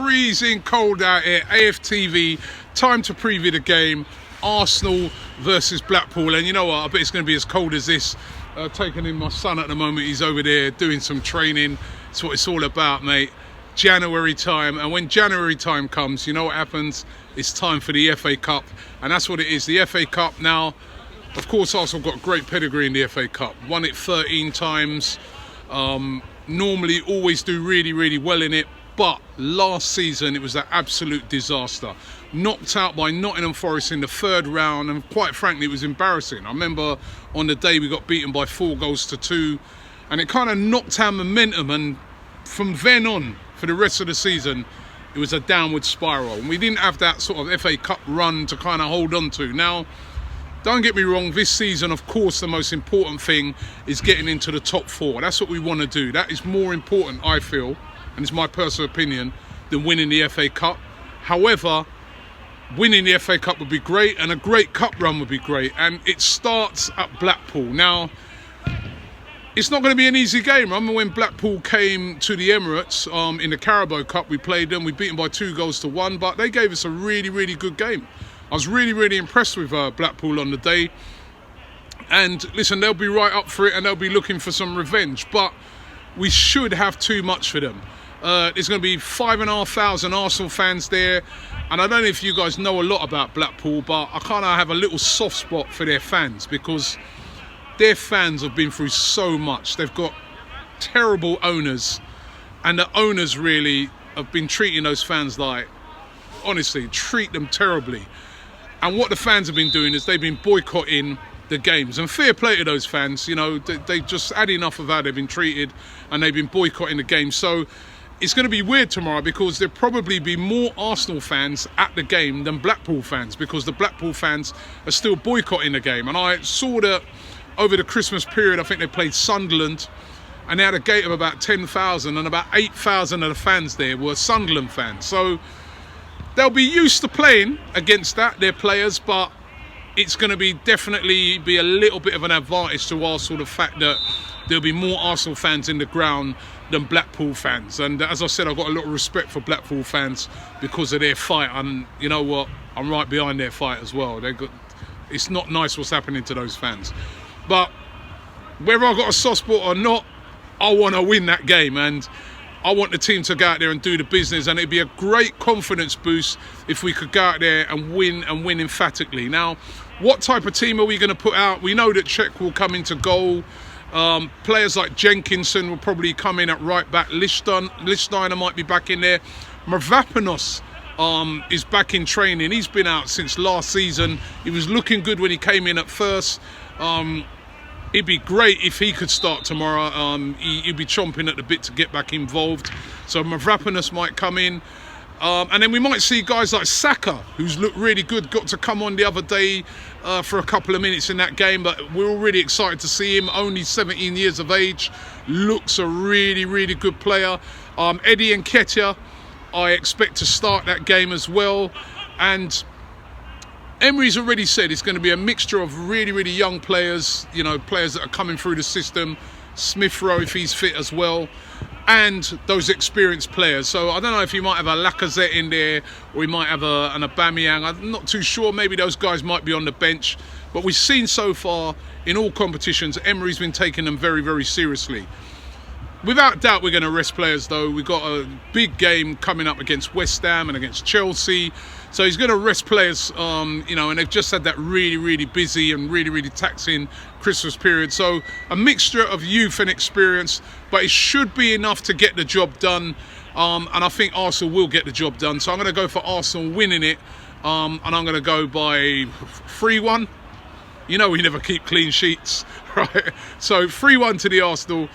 freezing cold out here. AFTV, time to preview the game. Arsenal versus Blackpool. And you know what? I bet it's going to be as cold as this. Taking in my son at the moment. He's over there doing some training. That's what it's all about, mate. January time. And when January time comes, you know what happens? It's time for the FA Cup. And that's what it is. The FA Cup now. Of course, Arsenal got great pedigree in the FA Cup. Won it 13 times. Normally always do really, really well in it. But last season, it was an absolute disaster. Knocked out by Nottingham Forest in the third round. And quite frankly, it was embarrassing. I remember on the day we got beaten by 4-2. And it kind of knocked our momentum. And from then on, for the rest of the season, it was a downward spiral. And we didn't have that sort of FA Cup run to kind of hold on to. Now, don't get me wrong, this season, of course, the most important thing is getting into the top four. That's what we want to do. That is more important, I feel, and it's my personal opinion, than winning the FA Cup. However, winning the FA Cup would be great, and a great cup run would be great. And it starts at Blackpool. Now, it's not going to be an easy game. Remember when Blackpool came to the Emirates in the Carabao Cup, we played them, we beat them by 2-1, but they gave us a really, really good game. I was really, really impressed with Blackpool on the day. And listen, they'll be right up for it and they'll be looking for some revenge. But we should have too much for them. There's going to be 5,500 Arsenal fans there. And I don't know if you guys know a lot about Blackpool, but I kind of have a little soft spot for their fans because their fans have been through so much. They've got terrible owners. And the owners really have been treating those fans like, honestly, treat them terribly. And what the fans have been doing is they've been boycotting the games. And fair play to those fans, you know, they just had enough of how they've been treated and they've been boycotting the game. So it's going to be weird tomorrow because there'll probably be more Arsenal fans at the game than Blackpool fans because the Blackpool fans are still boycotting the game. And I saw that over the Christmas period, I think they played Sunderland and they had a gate of about 10,000 and about 8,000 of the fans there were Sunderland fans. So they'll be used to playing against that, their players, but it's going to be definitely be a little bit of an advantage to Arsenal, the fact that there'll be more Arsenal fans in the ground than Blackpool fans. And as I said, I've got a lot of respect for Blackpool fans because of their fight. And you know what? I'm right behind their fight as well. It's not nice what's happening to those fans. But whether I've got a soft spot or not, I want to win that game. And I want the team to go out there and do the business, and it'd be a great confidence boost if we could go out there and win emphatically. Now, what type of team are we going to put out? We know that Czech will come into goal. Players like Jenkinson will probably come in at right back. Lichtsteiner might be back in there. Mavropanos is back in training. He's been out since last season. He was looking good when he came in at first. It'd be great if he could start tomorrow. He'd be chomping at the bit to get back involved. So Mavropanos might come in. And then we might see guys like Saka, who's looked really good, got to come on the other day for a couple of minutes in that game. But we're all really excited to see him. Only 17 years of age. Looks a really, really good player. Eddie Nketiah, I expect to start that game as well. And Emery's already said it's going to be a mixture of really, really young players, you know, players that are coming through the system, Smith Rowe if he's fit as well, and those experienced players. So I don't know if he might have a Lacazette in there or he might have an Aubameyang. I'm not too sure. Maybe those guys might be on the bench. But we've seen so far in all competitions, Emery's been taking them very, very seriously. Without doubt, we're going to rest players, though. We've got a big game coming up against West Ham and against Chelsea. So he's going to rest players, you know, and they've just had that really, really busy and really, really taxing Christmas period. So a mixture of youth and experience, but it should be enough to get the job done. And I think Arsenal will get the job done. So I'm going to go for Arsenal winning it. And I'm going to go by 3-1. You know we never keep clean sheets, right? So 3-1 to the Arsenal.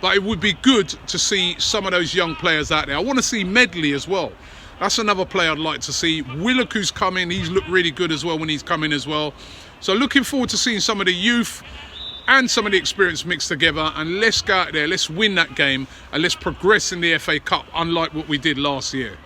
But it would be good to see some of those young players out there. I want to see Medley as well. That's another player I'd like to see. Willock, who's coming, he's looked really good as well when he's coming as well. So looking forward to seeing some of the youth and some of the experience mixed together. And let's go out there, let's win that game, and let's progress in the FA Cup, unlike what we did last year.